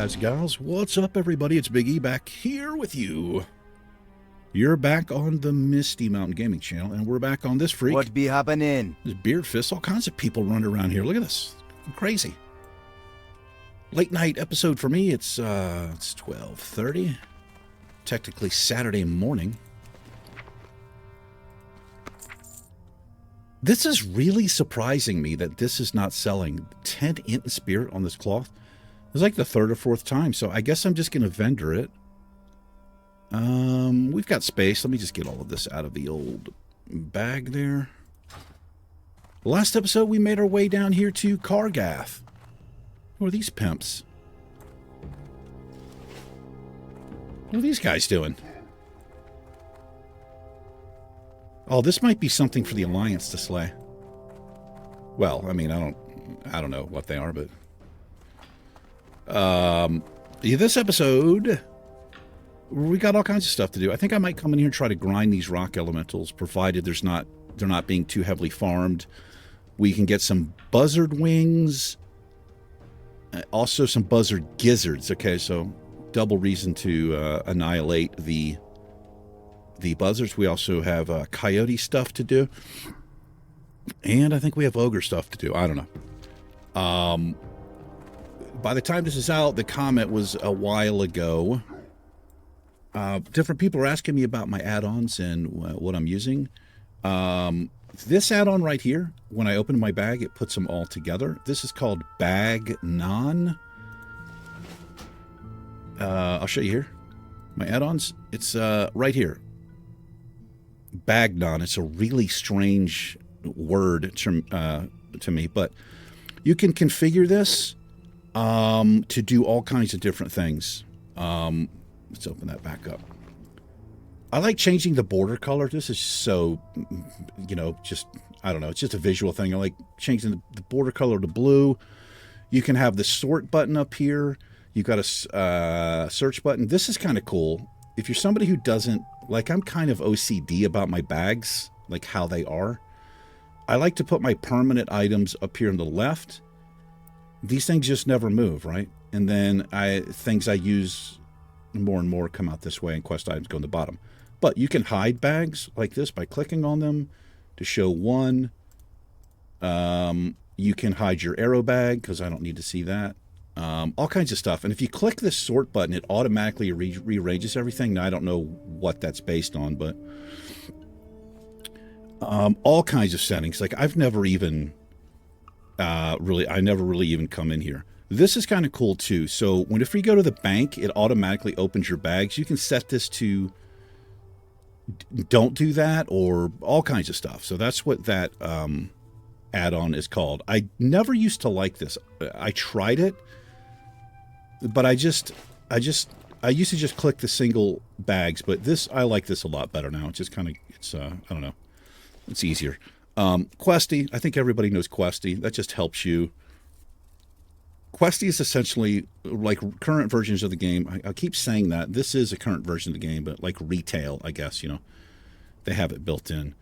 guys and gals. What's up, everybody? It's Big E back here with you. You're back on the Misty Mountain Gaming channel, and we're back on this freak. What be happening? There's Beard Fist, all kinds of people running around here. Look at this. Crazy. Late night episode for me. It's 12:30. Technically Saturday morning. This is really surprising me that this is not selling 10 Int Spirit on this cloth. It's like the third or fourth time, so I guess I'm just going to vendor it. We've got space. Let me just get all of this out of the old bag there. Last episode, we made our way down here to Kargath. Who are these pimps? What are these guys doing? Oh, this might be something for the Alliance to slay. Well, I mean, I don't know what they are, but this episode, we got all kinds of stuff to do. I think I might come in here and try to grind these rock elementals, provided they're not being too heavily farmed. We can get some buzzard wings, also some buzzard gizzards. Okay, so double reason to annihilate the buzzards. We also have coyote stuff to do, and I think we have ogre stuff to do. I don't know. By the time this is out, the comment was a while ago. Different people are asking me about my add-ons and what I'm using. This add-on right here, when I open my bag, it puts them all together. This is called Bag Non. I'll show you here. My add-ons, it's right here. Bagnon. It's a really strange word to me, but you can configure this to do all kinds of different things. Let's open that back up. I like changing the border color. This is so, just, I don't know. It's just a visual thing. I like changing the border color to blue. You can have the sort button up here. You've got a search button. This is kind of cool. If you're somebody who doesn't, like, I'm kind of OCD about my bags, like how they are. I like to put my permanent items up here on the left. These things just never move, right? And then things I use more and more come out this way, and quest items go on the bottom. But you can hide bags like this by clicking on them to show one. You can hide your arrow bag, because I don't need to see that. All kinds of stuff. And if you click this sort button, it automatically rearranges everything. Now, I don't know what that's based on, but all kinds of settings. Like, I've never even I never really even come in here. This is kind of cool too. So whenever you go to the bank, it automatically opens your bags. You can set this to don't do that, or all kinds of stuff. So that's what that add-on is called. I never used to like this. I tried it, but I used to just click the single bags, but I like this a lot better now. It's just kind of, I don't know. It's easier. Questy, I think everybody knows Questy. That just helps you. Questy is essentially like current versions of the game. I keep saying that. This is a current version of the game, but like retail, I guess, they have it built in.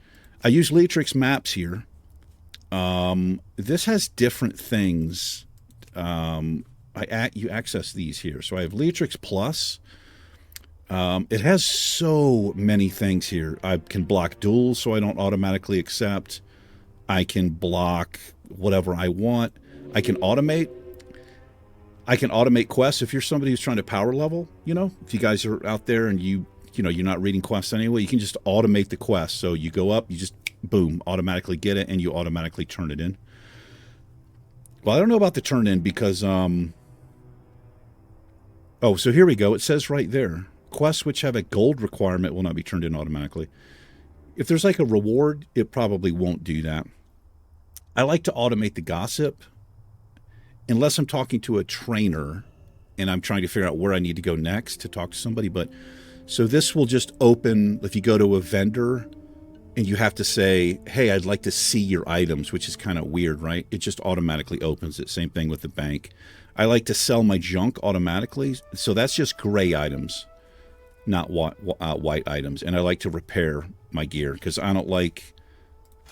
I use Leatrix maps here. This has different things. You access these here. So I have Leatrix Plus. It has so many things here. I can block duels so I don't automatically accept. I can block whatever I want. I can automate quests. If you're somebody who's trying to power level, if you guys are out there and you're not reading quests anyway, you can just automate the quest. So you go up, you just, boom, automatically get it, and you automatically turn it in. Well, I don't know about the turn in because, so here we go. It says right there, quests which have a gold requirement will not be turned in automatically. If there's like a reward, it probably won't do that. I like to automate the gossip, unless I'm talking to a trainer and I'm trying to figure out where I need to go next to talk to somebody. But so this will just open if you go to a vendor and you have to say, hey, I'd like to see your items, which is kind of weird, right? It just automatically opens it. Same thing with the bank. I like to sell my junk automatically. So that's just gray items, not white items. And I like to repair my gear because I don't like,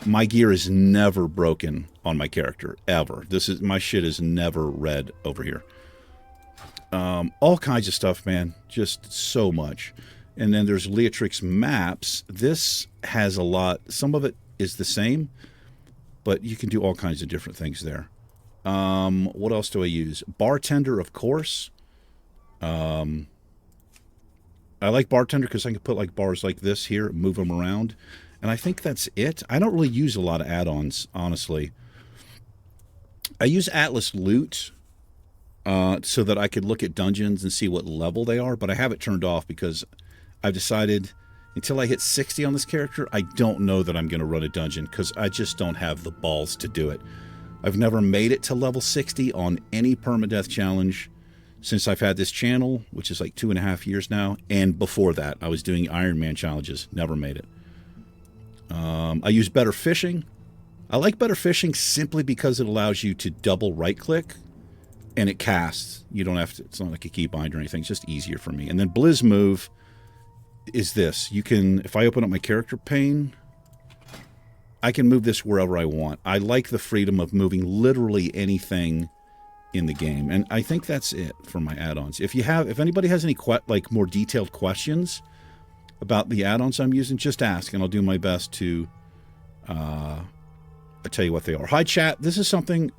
my gear is never broken on my character, ever. My shit is never red over here. All kinds of stuff, man. Just so much. And then there's Leatrix Maps. This has a lot. Some of it is the same, but you can do all kinds of different things there. What else do I use? Bartender, of course. I like Bartender because I can put like bars like this here, move them around. And I think that's it. I don't really use a lot of add-ons, honestly. I use Atlas Loot so that I could look at dungeons and see what level they are, but I have it turned off because I've decided until I hit 60 on this character, I don't know that I'm going to run a dungeon because I just don't have the balls to do it. I've never made it to level 60 on any permadeath challenge since I've had this channel, which is like 2.5 years now, and before that, I was doing Iron Man challenges. Never made it. I use Better Fishing. I like Better Fishing simply because it allows you to double right-click, and it casts. You don't have to. It's not like a keybind or anything. It's just easier for me. And then Blizz Move is this. You can, if I open up my character pane, I can move this wherever I want. I like the freedom of moving literally anything in the game, and I think that's it for my add-ons. If anybody has any like more detailed questions about the add-ons I'm using, just ask, and I'll do my best to tell you what they are. Hi, chat. This is something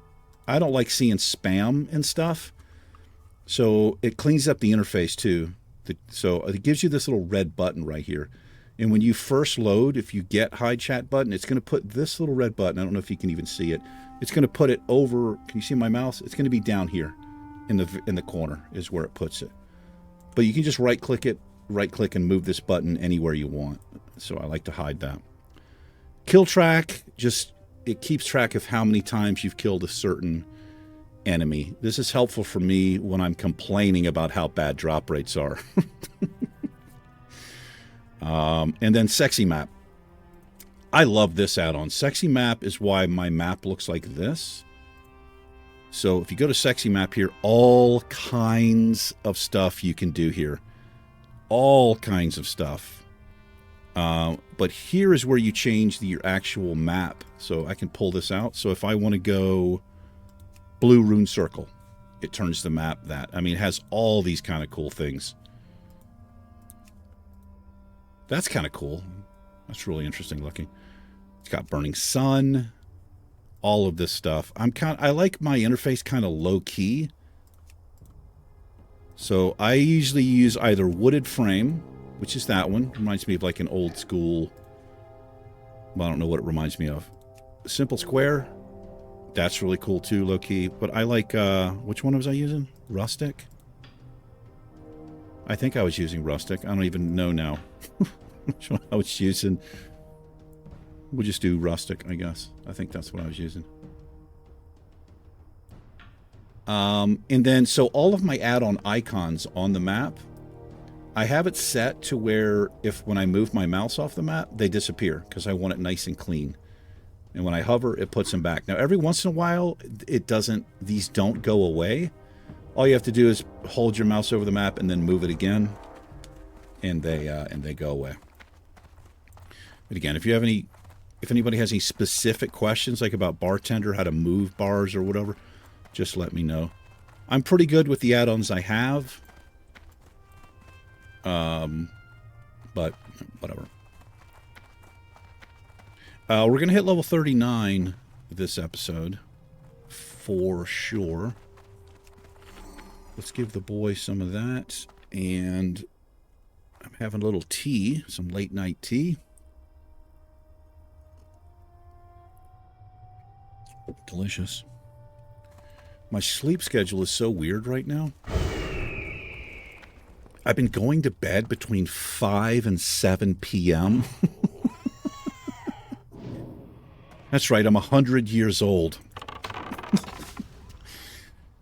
I don't like seeing spam and stuff, so it cleans up the interface too. So it gives you this little red button right here. And when you first load, if you get hide chat button, it's going to put this little red button. I don't know if you can even see it. It's going to put it over. Can you see my mouse? It's going to be down here in the corner is where it puts it. But you can just right click and move this button anywhere you want. So I like to hide that. Kill track, it keeps track of how many times you've killed a certain enemy. This is helpful for me when I'm complaining about how bad drop rates are. And then Sexy Map. I love this add-on. Sexy Map is why my map looks like this. So if you go to Sexy Map here, all kinds of stuff you can do here. All kinds of stuff. But here is where you change your actual map. So I can pull this out. So if I want to go blue rune circle, it turns the map that. I mean, it has all these kind of cool things. That's kind of cool. That's really interesting looking. It's got burning sun, all of this stuff. I like my interface kind of low key. So I usually use either wooded frame, which is that one. Reminds me of like an old school. Well, I don't know what it reminds me of. Simple square. That's really cool too, low key. But I like, which one was I using? Rustic? I think I was using rustic. I don't even know now which one I was using. We'll just do rustic, I guess. I think that's what I was using. And then, so all of my add-on icons on the map, I have it set to where when I move my mouse off the map, they disappear because I want it nice and clean. And when I hover, it puts them back. Now, every once in a while, these don't go away. All you have to do is hold your mouse over the map and then move it again, and they go away. But again, if anybody has any specific questions, like about Bartender, how to move bars or whatever, just let me know. I'm pretty good with the add-ons I have, but whatever. We're gonna hit level 39 this episode for sure. Let's give the boy some of that. And I'm having a little tea, some late night tea. Delicious. My sleep schedule is so weird right now. I've been going to bed between 5 and 7 p.m. That's right, I'm 100 years old.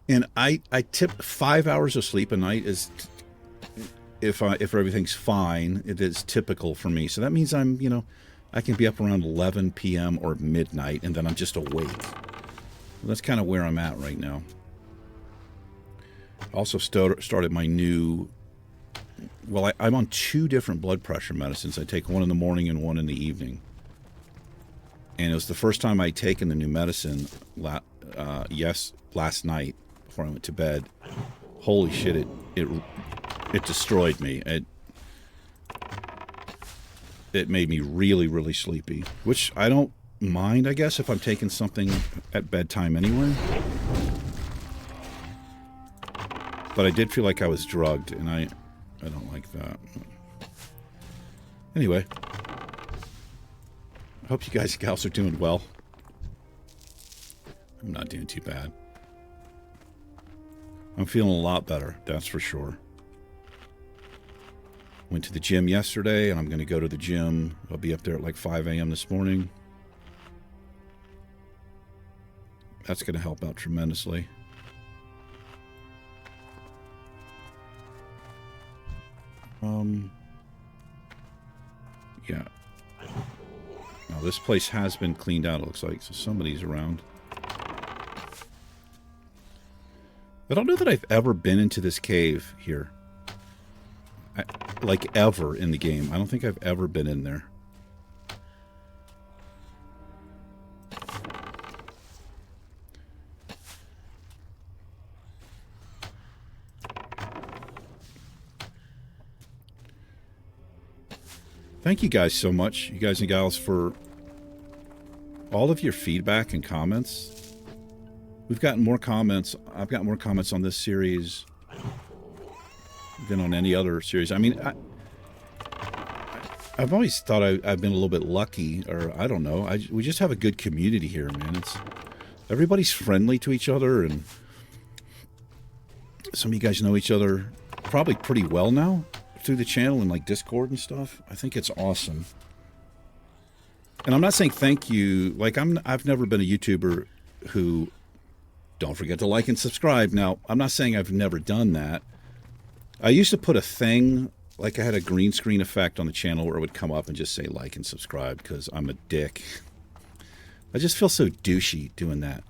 And I tip 5 hours of sleep a night is, if everything's fine, it is typical for me. So that means I can be up around 11 p.m. or midnight, and then I'm just awake. That's kind of where I'm at right now. I also started my new... Well, I'm on 2 different blood pressure medicines. I take one in the morning and one in the evening. And it was the first time I'd taken the new medicine last night before I went to bed. Holy shit! It destroyed me. It made me really, really sleepy, which I don't mind, I guess, if I'm taking something at bedtime anyway. But I did feel like I was drugged, and I don't like that. Anyway, I hope you guys and gals are doing well. I'm not doing too bad. I'm feeling a lot better, that's for sure. Went to the gym yesterday, and I'm going to go to the gym. I'll be up there at like 5 a.m. this morning. That's going to help out tremendously. Yeah. Now, this place has been cleaned out, it looks like, so somebody's around. I don't know that I've ever been into this cave here. Like, ever in the game. I don't think I've ever been in there. Thank you guys so much, you guys and gals, for all of your feedback and comments. We've gotten more comments. I've got more comments on this series than on any other series. I mean, I've always thought I've been a little bit lucky, or I don't know. We just have a good community here, man. Everybody's friendly to each other, and some of you guys know each other probably pretty well now through the channel and like Discord and stuff. I think it's awesome. And I'm not saying thank you. Like I've never been a YouTuber who, don't forget to like and subscribe. Now, I'm not saying I've never done that. I used to put a thing, like I had a green screen effect on the channel where it would come up and just say like and subscribe because I'm a dick. I just feel so douchey doing that.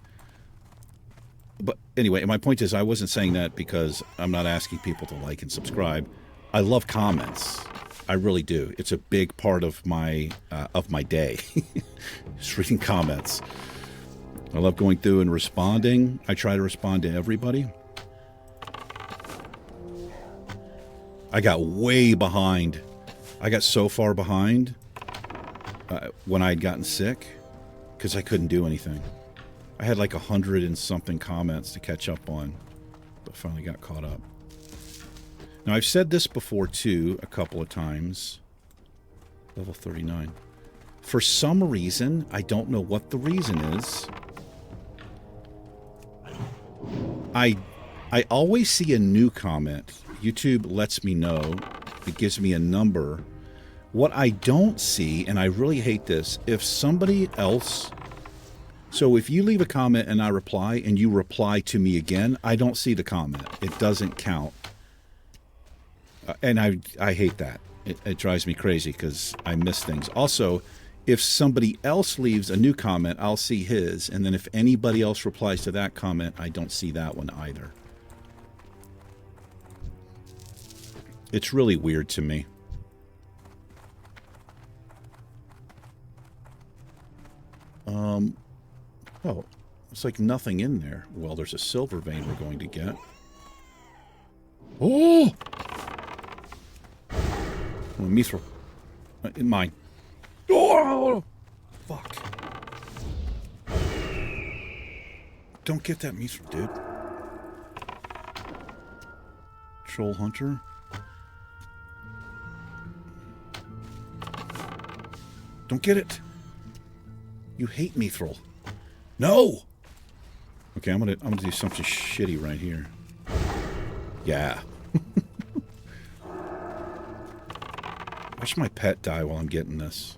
But anyway, my point is I wasn't saying that because I'm not asking people to like and subscribe. I love comments. I really do. It's a big part of my day. Just reading comments. I love going through and responding. I try to respond to everybody. I got way behind. I got so far behind when I had gotten sick because I couldn't do anything. I had like 100 and something comments to catch up on, but finally got caught up. Now, I've said this before, too, a couple of times. Level 39. For some reason, I don't know what the reason is, I always see a new comment. YouTube lets me know. It gives me a number. What I don't see, and I really hate this, if somebody else... So if you leave a comment and I reply, and you reply to me again, I don't see the comment. It doesn't count. And I hate that. It drives me crazy because I miss things. Also, if somebody else leaves a new comment, I'll see his. And then if anybody else replies to that comment, I don't see that one either. It's really weird to me. Oh, it's like nothing in there. Well, there's a silver vein we're going to get. Oh! Oh, mithril. In mine. Oh! Fuck. Don't get that mithril, dude. Troll hunter. Don't get it. You hate mithril. No. Okay, I'm gonna do something shitty right here. Yeah. Watch my pet die while I'm getting this.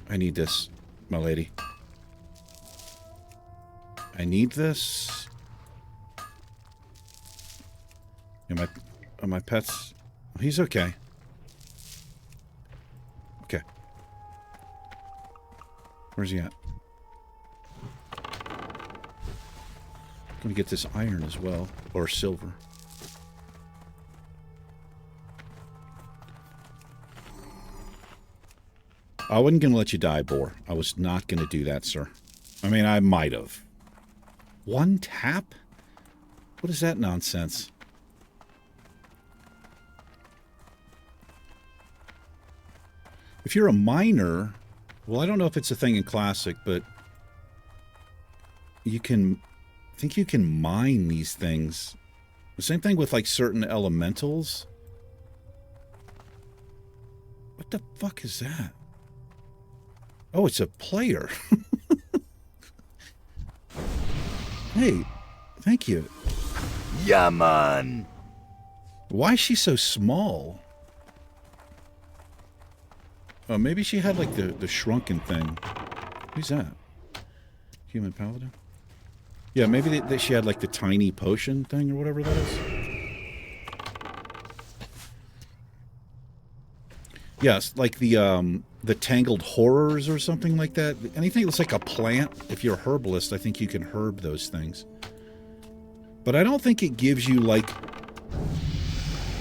I need this, my lady. I need this. And my pet's... He's okay. Okay. Where's he at? I'm gonna get this iron as well. Or silver. I wasn't going to let you die, boar. I was not going to do that, sir. I mean, I might have. One tap? What is that nonsense? If you're a miner, well, I don't know if it's a thing in Classic, but you can, I think you can mine these things. The same thing with like certain elementals. What the fuck is that? Oh, it's a player. Hey, thank you. Yeah, man. Why is she so small? Oh, maybe she had like the shrunken thing. Who's that? Human paladin? Yeah, maybe she had like the tiny potion thing or whatever that is. Yes, like the tangled horrors or something like that. Anything that's like a plant, if you're a herbalist, I think you can herb those things. But I don't think it gives you like...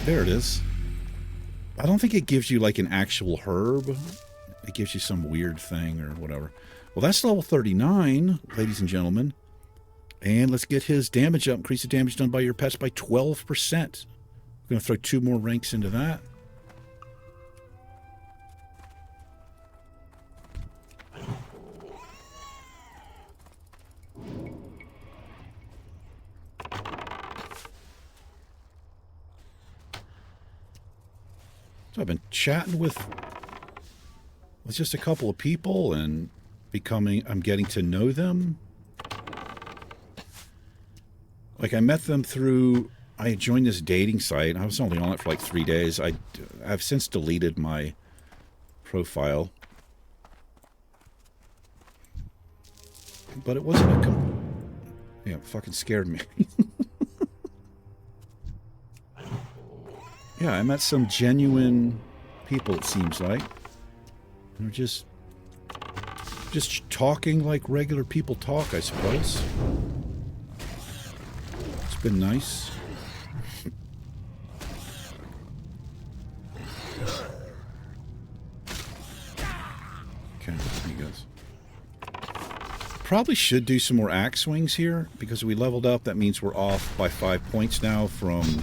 There it is. I don't think it gives you like an actual herb. It gives you some weird thing or whatever. Well, that's level 39, ladies and gentlemen. And let's get his damage up. Increase the damage done by your pets by 12%. We're going to throw 2 more ranks into that. So I've been chatting with just a couple of people and I'm getting to know them. Like I met them through, I joined this dating site. I was only on it for like 3 days. I've since deleted my profile. But it wasn't yeah, it fucking scared me. Yeah, I met some genuine people, it seems like. They're just talking like regular people talk, I suppose. It's been nice. Okay, there he goes. Probably should do some more axe swings here, because we leveled up. That means we're off by 5 points now from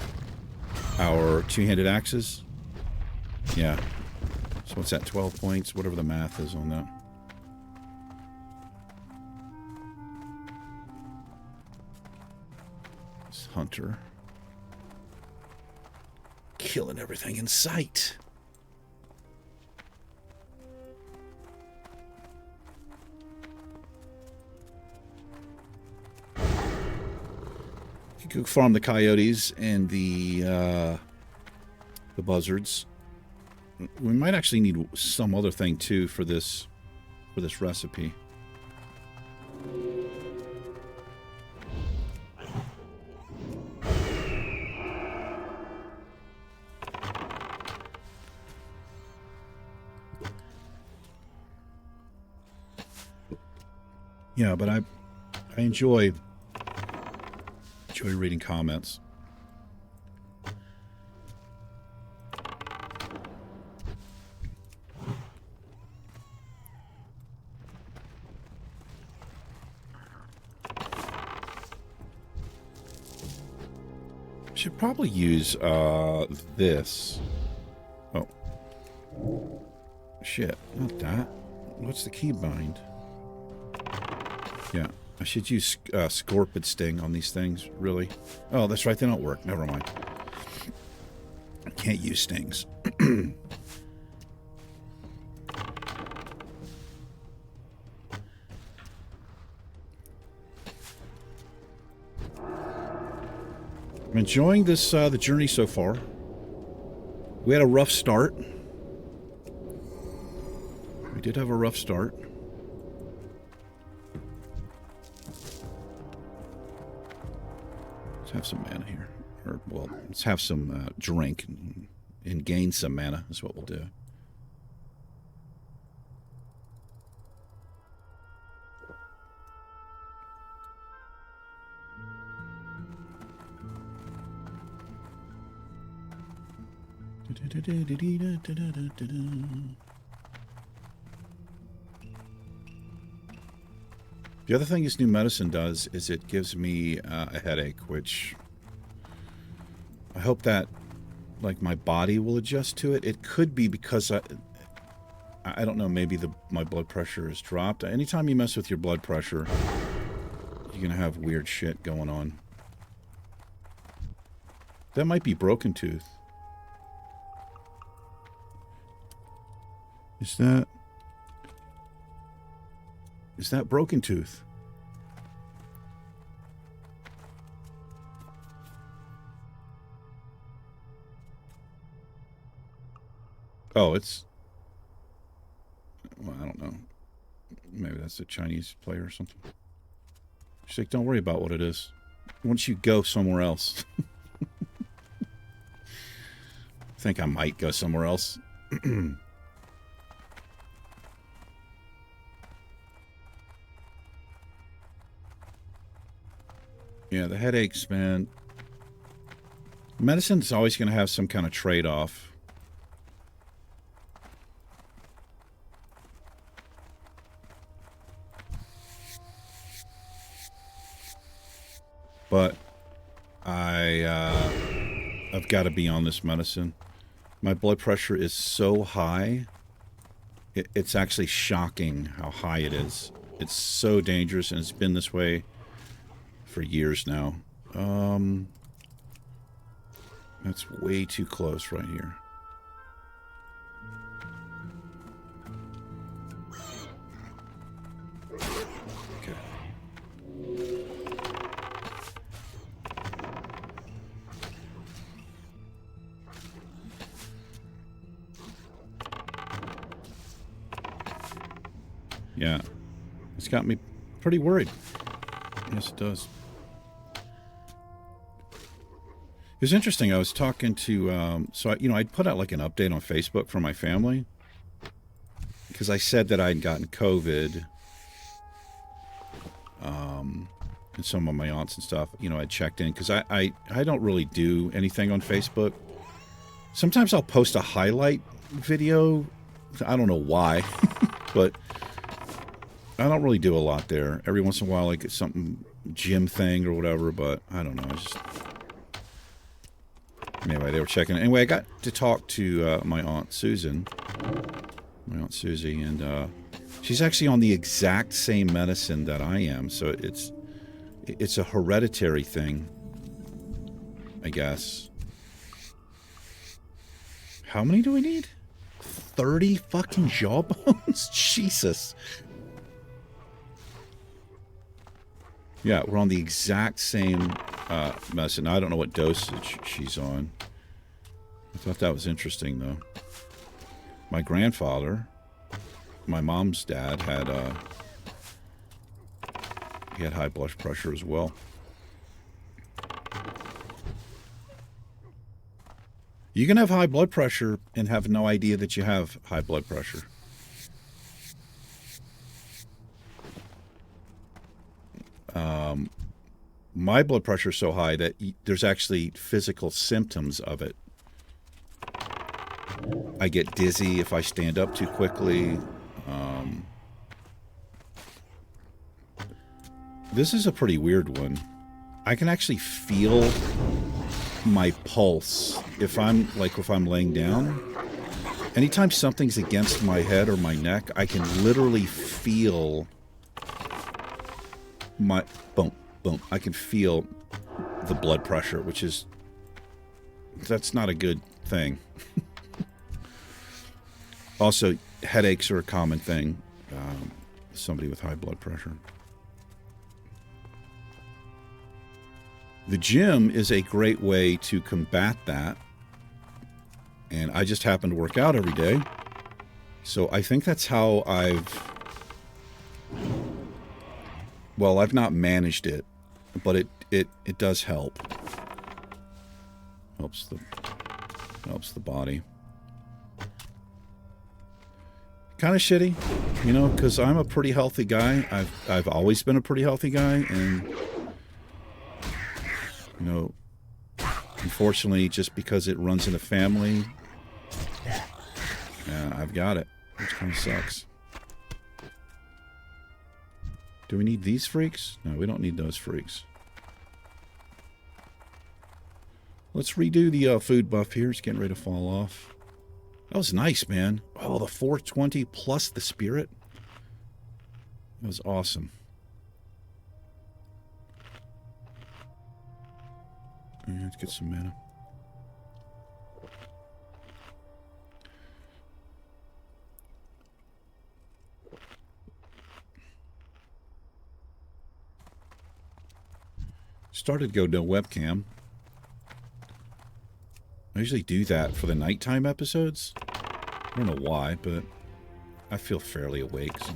our two-handed axes. Yeah. So what's that, 12 points? Whatever the math is on that. This hunter. Killing everything in sight. You could farm the coyotes and the buzzards. We might actually need some other thing too for this recipe. Yeah, but I enjoy reading comments. Should probably use this. Oh. Shit, not that. What's the keybind? Yeah, I should use Scorpid Sting on these things, really. Oh, that's right, they don't work. Never mind. I can't use stings. I'm enjoying this the journey so far. We had a rough start. We did have a rough start. Let's have some mana here. Or, well, let's have some drink and gain some mana is what we'll do. The other thing this new medicine does is it gives me a headache, which I hope that, like, my body will adjust to it. It could be because I don't know, maybe my blood pressure is dropped. Anytime you mess with your blood pressure, you're going to have weird shit going on. That might be broken tooth. Is that broken tooth? Oh, it's... Well, I don't know. Maybe that's a Chinese player or something. She's like, don't worry about what it is. Once you go somewhere else. I think I might go somewhere else. Yeah, the headaches, man. Medicine's always going to have some kind of trade-off. But I've got to be on this medicine. My blood pressure is so high. It's actually shocking how high it is. It's so dangerous, and it's been this way for years now. That's way too close right here. Okay. Yeah. It's got me pretty worried. Yes, it does. It was interesting. I was talking to, I'd put out like an update on Facebook for my family because I said that I'd gotten COVID, and some of my aunts and stuff, I checked in because I don't really do anything on Facebook. Sometimes I'll post a highlight video. I don't know why, but I don't really do a lot there. Every once in a while, like something gym thing or whatever, but I don't know. Anyway, they were checking. Anyway, I got to talk to my Aunt Susan, my Aunt Susie, and she's actually on the exact same medicine that I am. So it's a hereditary thing, I guess. How many do we need? 30 fucking jawbones? Jesus. Yeah, we're on the exact same medicine. I don't know what dosage she's on. I thought that was interesting, though. My grandfather, my mom's dad, he had high blood pressure as well. You can have high blood pressure and have no idea that you have high blood pressure. My blood pressure is so high that there's actually physical symptoms of it. I get dizzy if I stand up too quickly. This is a pretty weird one. I can actually feel my pulse if I'm laying down. Anytime something's against my head or my neck, I can literally feel my boom. I can feel the blood pressure, that's not a good thing. Also, headaches are a common thing. Somebody with high blood pressure. The gym is a great way to combat that. And I just happen to work out every day. So I think that's how I've not managed it, but it does help. Helps the body. Kind of shitty, because I'm a pretty healthy guy. I've always been a pretty healthy guy, and unfortunately, just because it runs in the family, I've got it, which kind of sucks. Do we need these freaks? No, we don't need those freaks. Let's redo the food buff here. It's getting ready to fall off. That was nice, man. Oh, the 420 plus the spirit. That was awesome. All right, let's get some mana. Started to go no webcam. I usually do that for the nighttime episodes. I don't know why, but I feel fairly awake. So.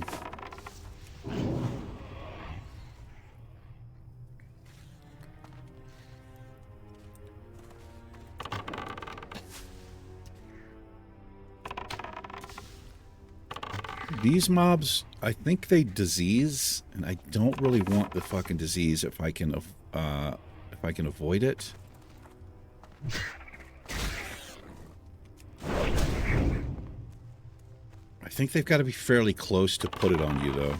These mobs, I think they disease, and I don't really want the fucking disease if I can avoid it. I think they've got to be fairly close to put it on you, though.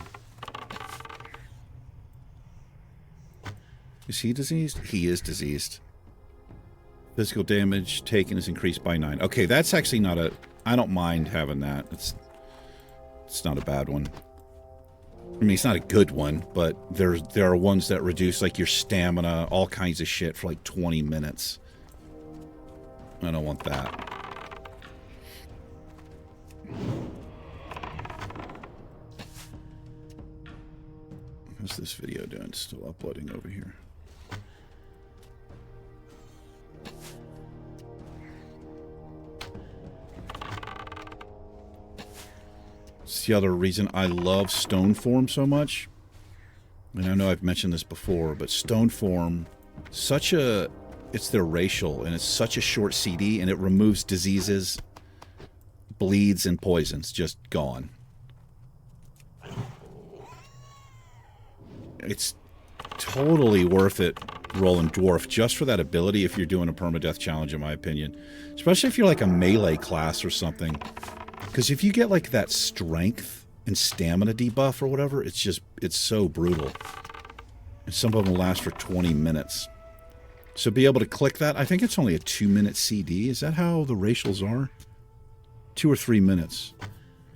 Is he diseased? He is diseased. Physical damage taken is increased by 9. Okay, that's actually not a... I don't mind having that. It's not a bad one. I mean, it's not a good one, but there are ones that reduce, like, your stamina, all kinds of shit for, like, 20 minutes. I don't want that. How's this video doing? Still uploading over here. It's the other reason I love Stoneform so much. And I know I've mentioned this before, but Stoneform, it's their racial, and it's such a short CD, and it removes diseases, bleeds, and poisons. Just gone. It's totally worth it rolling Dwarf just for that ability if you're doing a permadeath challenge, in my opinion. Especially if you're like a melee class or something. Because if you get like that strength and stamina debuff or whatever, it's so brutal. And some of them last for 20 minutes. So be able to click that. I think it's only a 2-minute CD. Is that how the racials are? 2 or 3 minutes.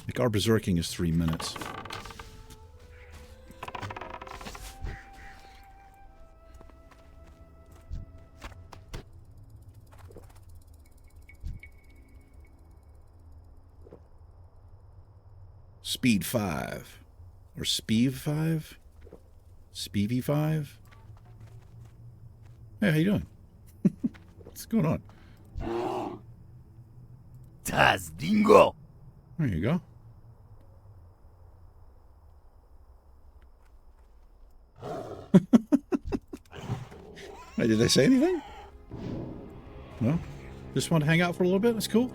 Like our berserking is 3 minutes. Speed 5. Or Speed 5? Speedy 5? Hey, how you doing? What's going on? Tas dingo. There you go. Hey, did I say anything? No? Just want to hang out for a little bit? That's cool.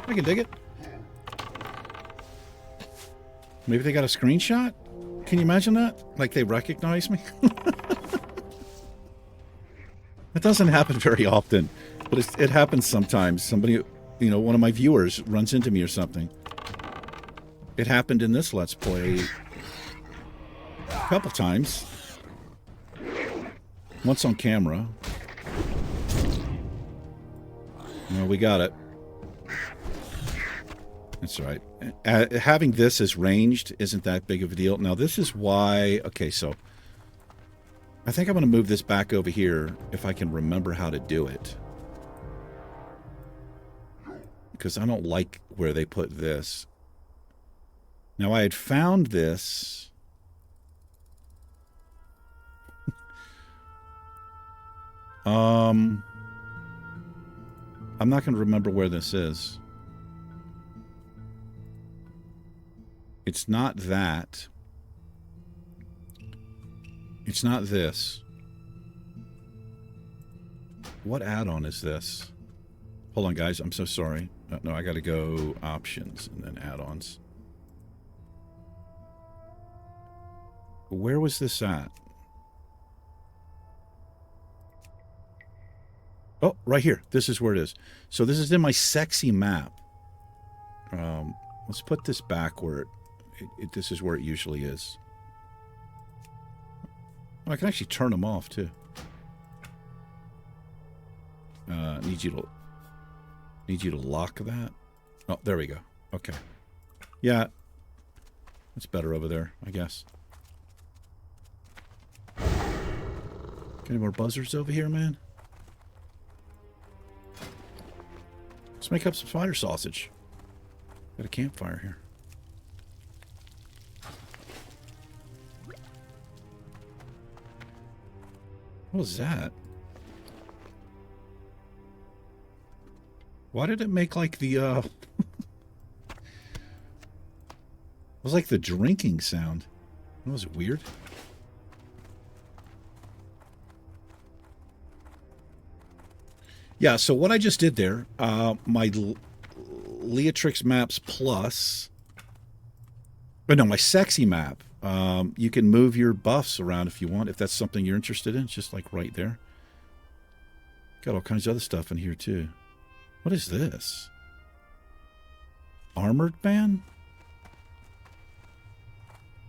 I can dig it. Maybe they got a screenshot? Can you imagine that? Like they recognize me? It doesn't happen very often, but it happens sometimes. Somebody, one of my viewers runs into me or something. It happened in this Let's Play a couple times. Once on camera. No, we got it. That's right. Having this as ranged isn't that big of a deal. Now, this is why... Okay, so... I think I'm going to move this back over here if I can remember how to do it. Because I don't like where they put this. Now, I had found this... I'm not going to remember where this is. It's not that. It's not this. What add-on is this? Hold on, guys. I'm so sorry. No, I got to go options and then add-ons. Where was this at? Oh, right here. This is where it is. So this is in my sexy map. Let's put this back where this is where it usually is. Oh, I can actually turn them off, too. Need you to lock that. Oh, there we go. Okay. Yeah. It's better over there, I guess. Any more buzzards over here, man? Let's make up some spider sausage. Got a campfire here. What was that? Why did it make like the, it was like the drinking sound. That was weird. Yeah, so what I just did there, my Leatrix Maps Plus, but no, my Sexy Map, you can move your buffs around if you want, if that's something you're interested in. It's just like right there. Got all kinds of other stuff in here too. What is this? Armored Band?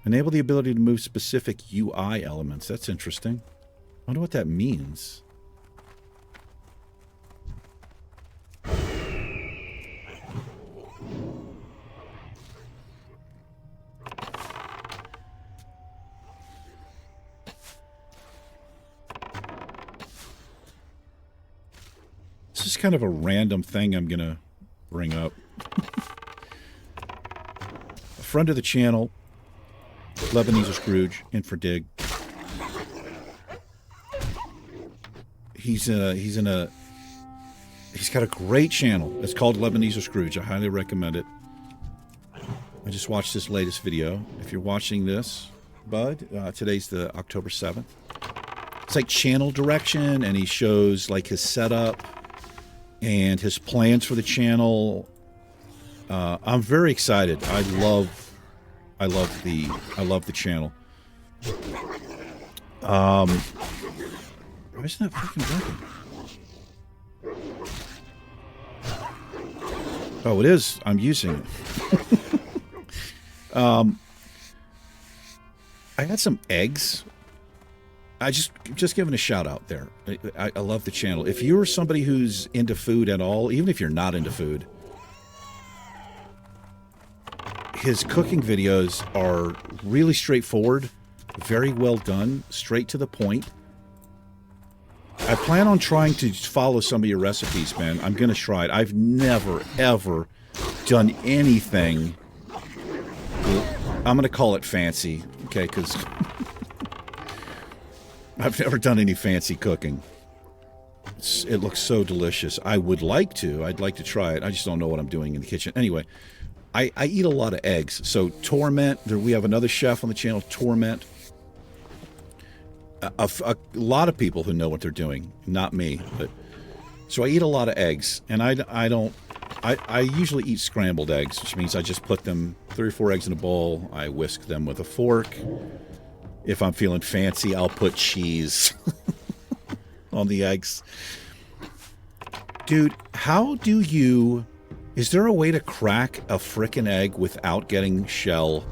Enable the ability to move specific UI elements. That's interesting. I wonder what that means. This is kind of a random thing I'm going to bring up. A friend of the channel, Lebanese Scrooge, in for dig. He's got a great channel. It's called Lebanese Scrooge. I highly recommend it. I just watched this latest video. If you're watching this, bud, today's the October 7th. It's like channel direction, and he shows like his setup and his plans for the channel. I'm very excited. I love the channel. Why isn't that freaking working? Oh, it is. I'm using it. I had some eggs. I just giving a shout out there. I love the channel. If you're somebody who's into food at all, even if you're not into food, his cooking videos are really straightforward, very well done, straight to the point. I plan on trying to follow some of your recipes, man. I'm going to try it. I've never, ever done anything. I'm going to call it fancy, okay, because I've never done any fancy cooking. It looks so delicious. I would like to. I'd like to try it. I just don't know what I'm doing in the kitchen. Anyway, I eat a lot of eggs. So Torment, we have another chef on the channel, Torment. A lot of people who know what they're doing, not me. But so I eat a lot of eggs, and I usually eat scrambled eggs, which means I just put them 3 or 4 eggs in a bowl. I whisk them with a fork. If I'm feeling fancy, I'll put cheese on the eggs. Dude, how do you... Is there a way to crack a frickin' egg without getting shell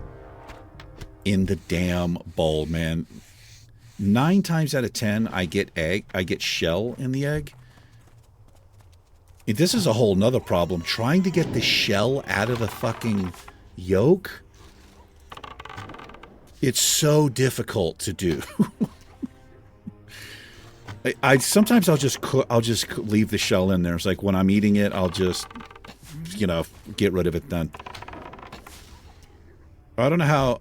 in the damn bowl, man? 9 times out of 10, I get shell in the egg. And this is a whole nother problem. Trying to get the shell out of the fucking yolk. It's so difficult to do. Sometimes I'll just leave the shell in there. It's like when I'm eating it, I'll just, get rid of it then. I don't know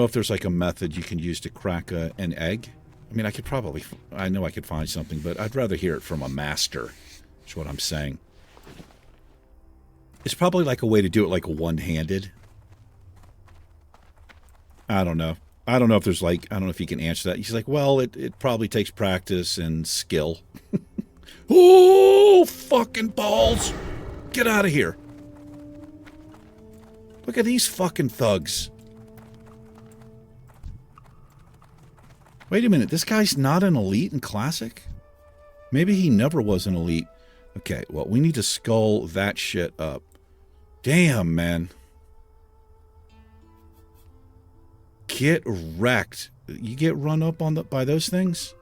if there's like a method you can use to crack an egg. I mean, I know I could find something, but I'd rather hear it from a master. That's what I'm saying. It's probably like a way to do it like one-handed. I don't know. I don't know if there's like, I don't know if you can answer that. He's like, well, it probably takes practice and skill. Oh, fucking balls. Get out of here. Look at these fucking thugs. Wait a minute. This guy's not an elite in Classic? Maybe he never was an elite. Okay, well, we need to skull that shit up. Damn, man. Get wrecked. You get run up by those things?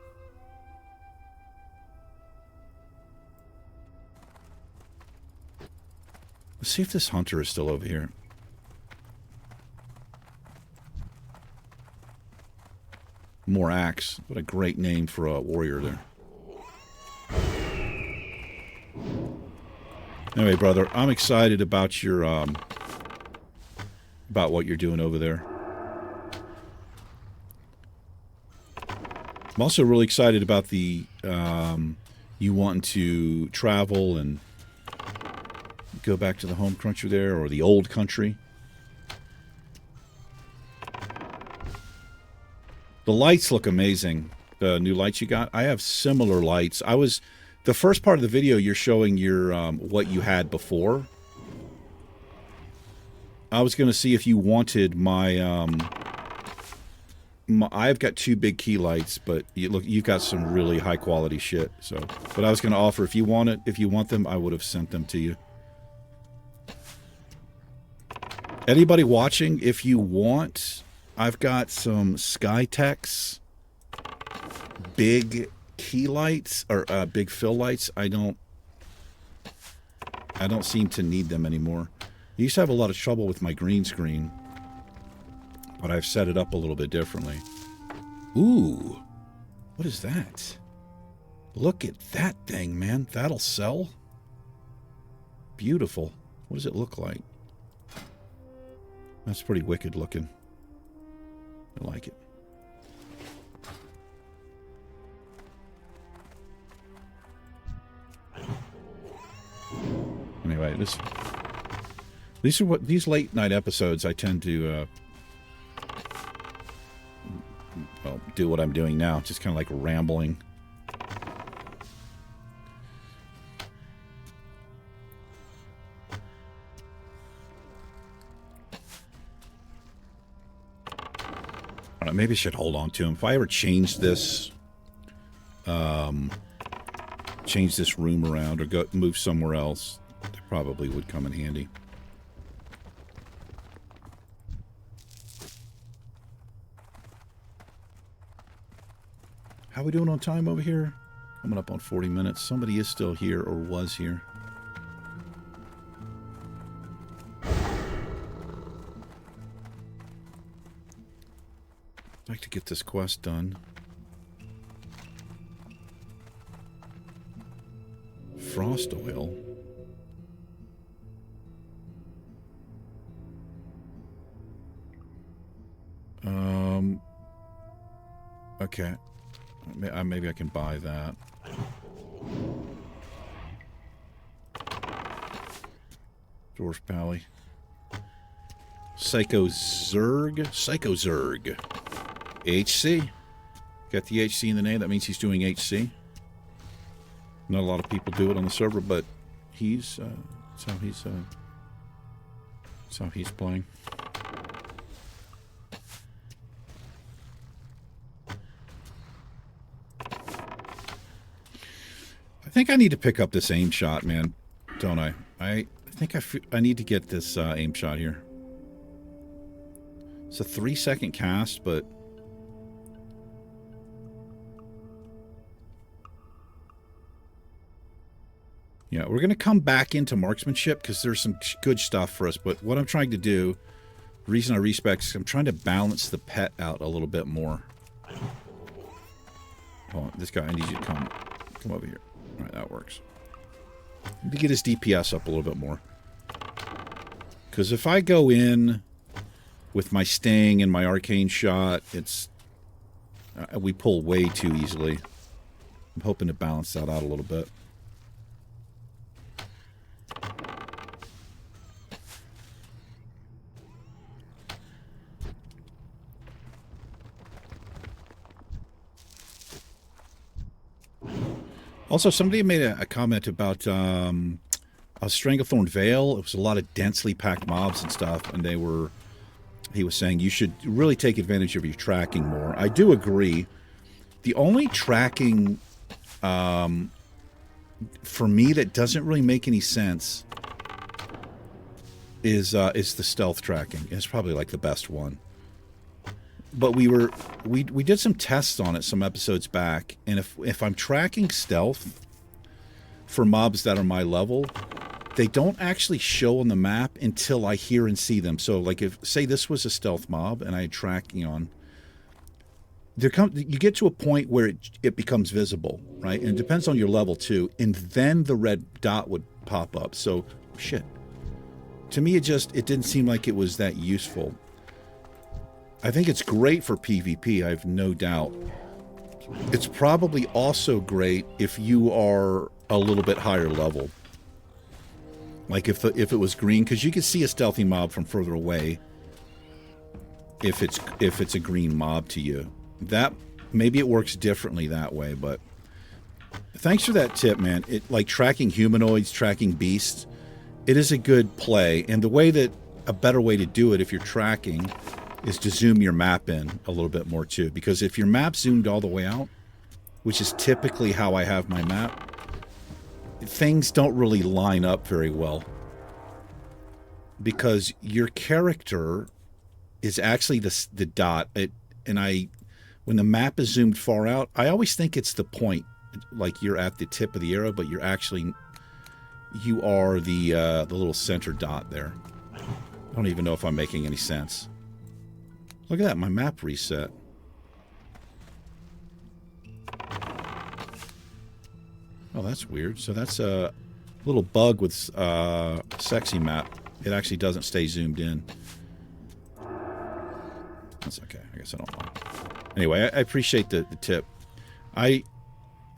Let's see if this hunter is still over here. More axe. What a great name for a warrior there. Anyway, brother, I'm excited about your about what you're doing over there. I'm also really excited about the you wanting to travel and go back to the home country there, or the old country. The lights look amazing. The new lights you got. I have similar lights. The first part of the video, you're showing your what you had before. I was going to see if you wanted my, I've got 2 big key lights, but you've got some really high quality shit. So, but I was going to offer, if you want them, I would have sent them to you. Anybody watching, if you want, I've got some Skytex big key lights, or big fill lights. I don't seem to need them anymore. I used to have a lot of trouble with my green screen, but I've set it up a little bit differently. Ooh, what is that? Look at that thing, man. That'll sell. Beautiful. What does it look like? That's pretty wicked looking. I like it. Anyway, these late night episodes I tend to well, do what I'm doing now, just kind of like rambling. I don't know, maybe I should hold on to him. If I ever change this room around or move somewhere else, they probably would come in handy. How we doing on time over here? Coming up on 40 minutes. Somebody is still here, or was here. I'd like to get this quest done. Frost oil. Okay. Maybe I can buy that. Dwarf Pally. Psycho Zerg. HC. Got the HC in the name. That means he's doing HC. Not a lot of people do it on the server, but that's how he's playing. I think I need to pick up this aim shot, man. Don't I? I think I need to get this aim shot here. It's a 3-second cast, but yeah, we're going to come back into marksmanship because there's some good stuff for us. But what I'm trying to do, the reason I respec is I'm trying to balance the pet out a little bit more. Hold on, this guy, I need you to come over here. All right, that works. Need to get his DPS up a little bit more. Because if I go in with my sting and my arcane shot, it's we pull way too easily. I'm hoping to balance that out a little bit. Also, somebody made a comment about a Stranglethorn Vale. It was a lot of densely packed mobs and stuff, and he was saying you should really take advantage of your tracking more. I do agree. The only tracking for me that doesn't really make any sense is the stealth tracking. It's probably like the best one. But we did some tests on it some episodes back, and if I'm tracking stealth for mobs that are my level, they don't actually show on the map until I hear and see them. So, like, if say this was a stealth mob and I had tracking on, you get to a point where it becomes visible, right? And it depends on your level too. And then the red dot would pop up. So, shit. To me, it didn't seem like it was that useful. I think it's great for PvP, I have no doubt. It's probably also great if you are a little bit higher level. Like if it was green, because you can see a stealthy mob from further away. If it's a green mob to you, that maybe it works differently that way. But thanks for that tip, man. It like tracking humanoids, tracking beasts. It is a good play, and a better way to do it if you're tracking is to zoom your map in a little bit more too. Because if your map's zoomed all the way out, which is typically how I have my map, things don't really line up very well. Because your character is actually the dot. When the map is zoomed far out, I always think it's the point. Like you're at the tip of the arrow, but you are the little center dot there. I don't even know if I'm making any sense. Look at that, my map reset. Oh, that's weird. So that's a little bug with sexy map. It actually doesn't stay zoomed in. That's okay. I guess I don't know. Anyway, I appreciate the tip. I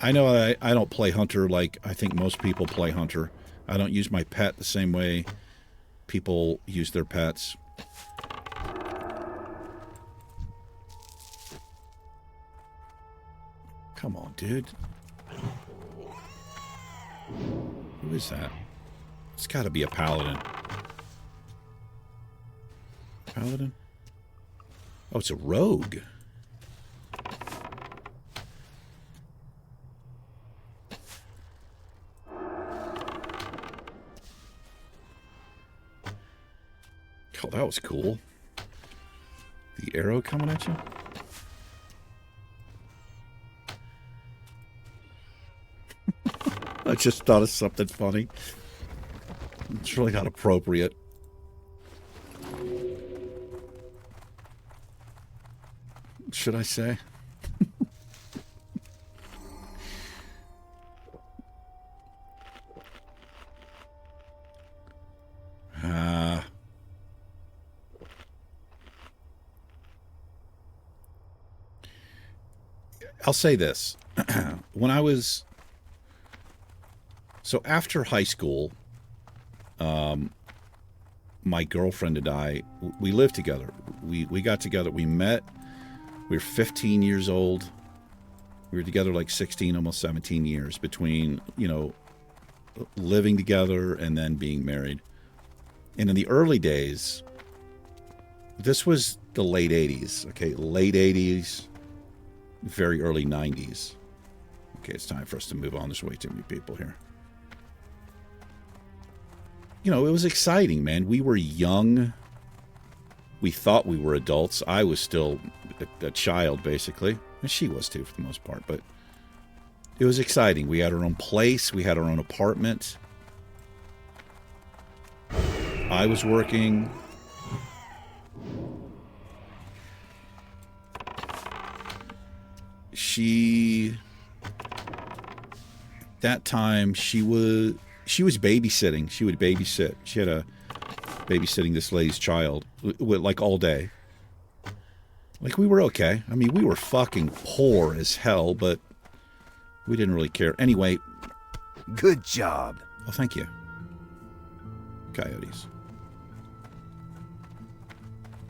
know I don't play Hunter like I think most people play Hunter. I don't use my pet the same way people use their pets. Come on, dude. Who is that? It's got to be a paladin. Paladin? Oh, it's a rogue. Oh, that was cool. The arrow coming at you? I just thought of something funny. It's really not appropriate. Should I say? I'll say this. When I was... So after high school, my girlfriend and I, we lived together. We got together. We met. We were 15 years old. We were together like 16, almost 17 years between, living together and then being married. And in the early days, this was the late 80s, okay? Late 80s, very early 90s. Okay, it's time for us to move on. There's way too many people here. It was exciting, man. We were young. We thought we were adults. I was still a child, basically. And she was, too, for the most part. But it was exciting. We had our own place. We had our own apartment. I was working. That time, she was babysitting. She would babysit. She had a babysitting this lady's child, like all day. Like, we were okay. I mean, we were fucking poor as hell, but we didn't really care. Anyway. Good job. Oh, thank you. Coyotes.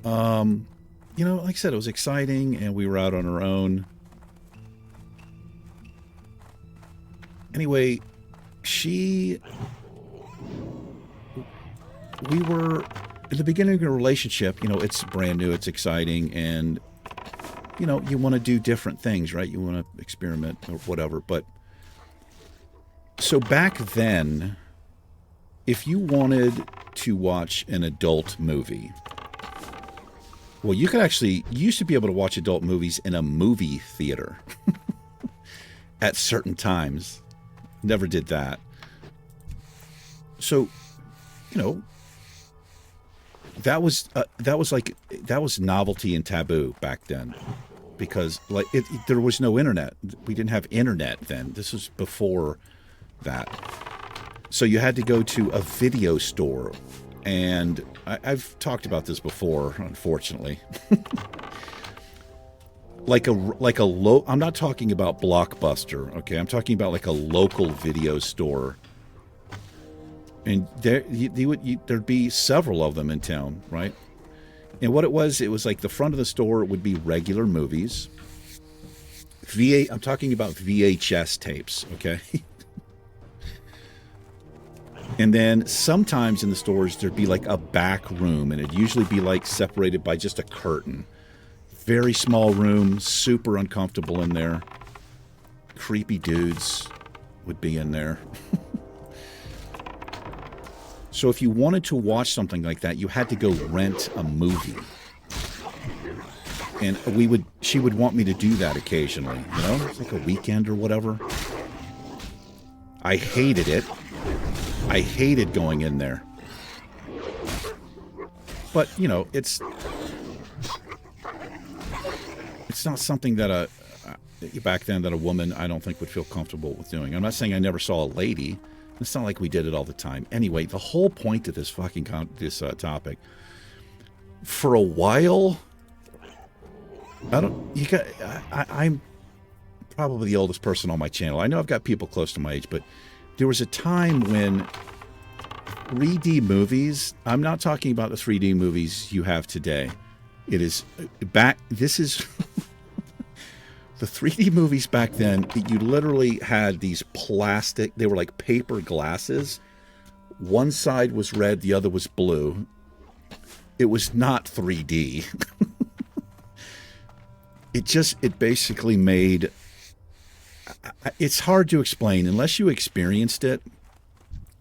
Like I said, it was exciting, and we were out on our own. Anyway, we were in the beginning of a relationship. It's brand new, it's exciting, and you want to do different things, right? You want to experiment or whatever. But so back then, if you wanted to watch an adult movie, well, you used to be able to watch adult movies in a movie theater at certain times. Never did that. So, you know, that was novelty and taboo back then, because like there was no internet. We didn't have internet then. This was before that. So you had to go to a video store, and I've talked about this before, unfortunately. I'm not talking about Blockbuster, okay? I'm talking about like a local video store. And there'd be several of them in town, right? And what it was like the front of the store would be regular movies. I'm talking about VHS tapes, okay? And then sometimes in the stores there'd be like a back room, and it'd usually be like separated by just a curtain. Very small room, super uncomfortable in there. Creepy dudes would be in there. So if you wanted to watch something like that, you had to go rent a movie. And she would want me to do that occasionally, you know? It's like a weekend or whatever. I hated it. I hated going in there. But, you know, it's not something that back then that a woman, I don't think, would feel comfortable with doing. I'm not saying I never saw a lady. It's not like we did it all the time. Anyway, the whole point of this fucking topic, for a while, I'm probably the oldest person on my channel. I know I've got people close to my age, but there was a time when 3D movies, I'm not talking about the 3D movies you have today. It is back, this is... The 3D movies back then, you literally had these plastic, they were like paper glasses. One side was red, the other was blue. It was not 3D. It basically made, it's hard to explain. Unless you experienced it,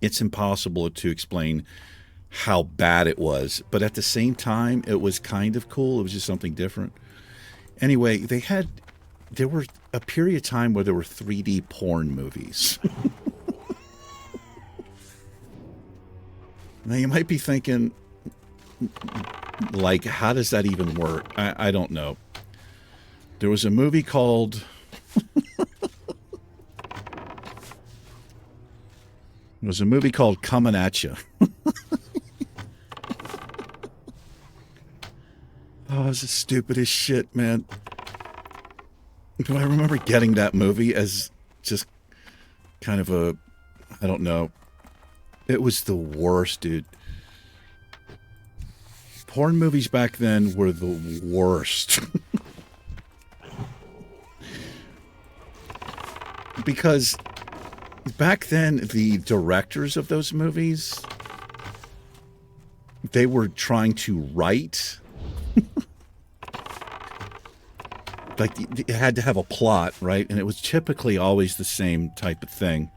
it's impossible to explain how bad it was. But at the same time, it was kind of cool. It was just something different. Anyway, there were a period of time where there were 3D porn movies. Now you might be thinking, like, how does that even work? I don't know. There was a movie called... There was a movie called Coming At Ya. Oh, it's the stupidest shit, man. But I remember getting that movie as just kind of a, I don't know. It was the worst, dude. Porn movies back then were the worst. Because back then, the directors of those movies, they were trying to write... Like, it had to have a plot, right? And it was typically always the same type of thing.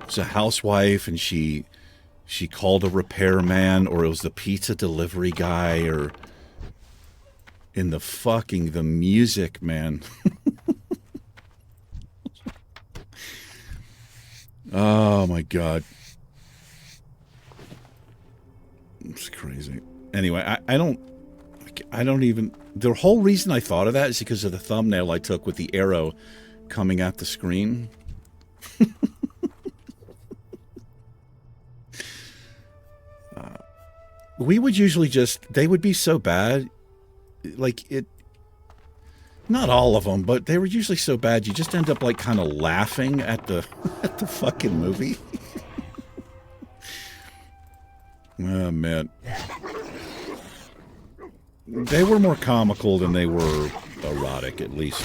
It's a housewife, and she called a repairman, or it was the pizza delivery guy, or in the music, man. Oh, my God. It's crazy. Anyway, I don't even... The whole reason I thought of that is because of the thumbnail I took with the arrow coming at the screen. We would usually they would be so bad, like it, not all of them, but they were usually so bad you just end up like kind of laughing at the fucking movie. Oh, man. They were more comical than they were erotic, at least.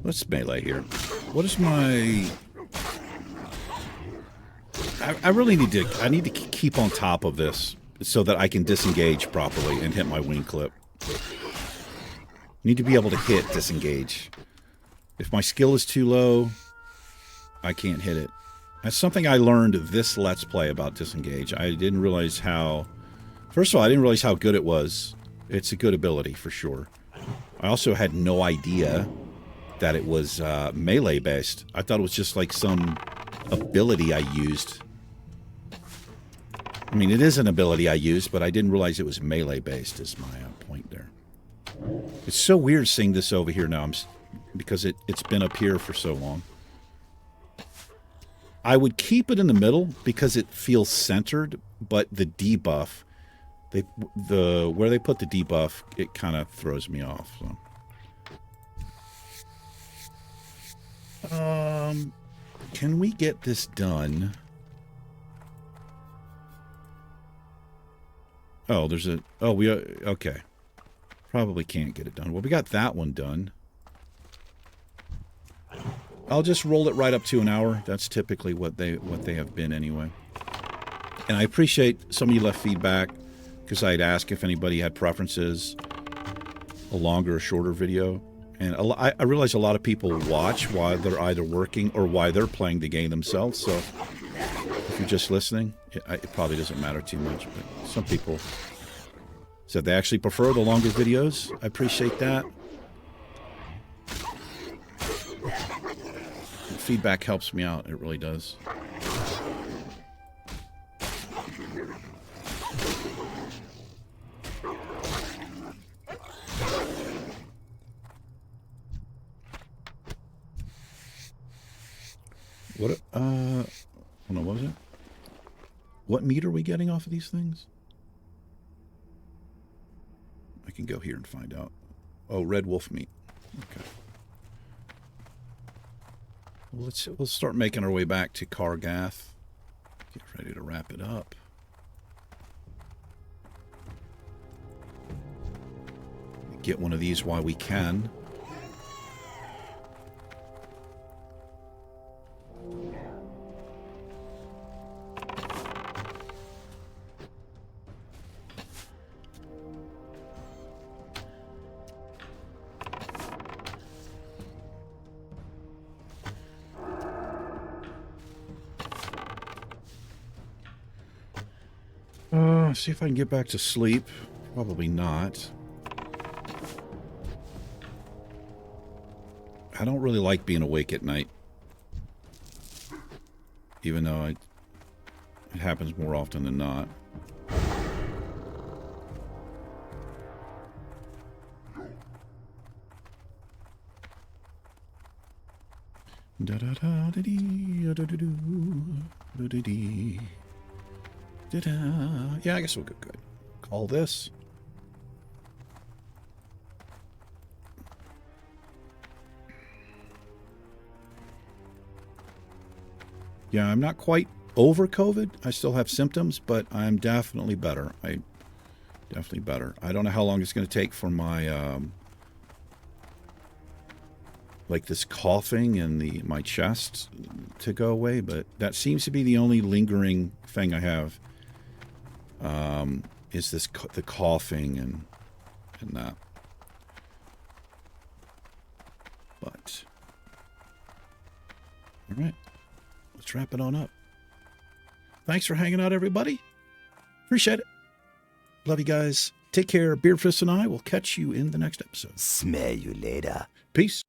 Let's melee here. What is my... I really need to keep on top of this so that I can disengage properly and hit my wing clip. Need to be able to hit disengage. If my skill is too low, I can't hit it. That's something I learned this Let's Play about disengage. I didn't realize how... First of all, I didn't realize how good it was. It's a good ability for sure. I also had no idea that it was melee based. I thought it was just like some ability I used. I mean, it is an ability I used, but I didn't realize it was melee based is my point there. It's so weird seeing this over here now because it's been up here for so long. I would keep it in the middle because it feels centered, but the debuff, where they put the debuff, it kind of throws me off. So. Can we get this done? Oh, okay. Probably can't get it done. Well, we got that one done. I'll just roll it right up to an hour. That's typically what they have been anyway. And I appreciate some of you left feedback because I'd ask if anybody had preferences, a longer or shorter video. And I realize a lot of people watch while they're either working or while they're playing the game themselves. So if you're just listening, it probably doesn't matter too much. But some people said they actually prefer the longer videos. I appreciate that. Feedback helps me out. It really does. What? Hold on. What was it? What meat are we getting off of these things? I can go here and find out. Oh, red wolf meat. Okay. We'll start making our way back to Kargath. Get ready to wrap it up. Get one of these while we can. See if I can get back to sleep. Probably not. I don't really like being awake at night. Even though it happens more often than not. Da da da da dee da da da da da dee. Yeah, I guess we'll go good. Call this. Yeah, I'm not quite over COVID. I still have symptoms, but I'm definitely better. Definitely better. I don't know how long it's going to take for my like this coughing in my chest to go away, but that seems to be the only lingering thing I have. Is the coughing and that. But all right, let's wrap it on up. Thanks for hanging out, everybody. Appreciate it. Love you guys. Take care. Beardfist and I will catch you in the next episode. Smell you later. Peace.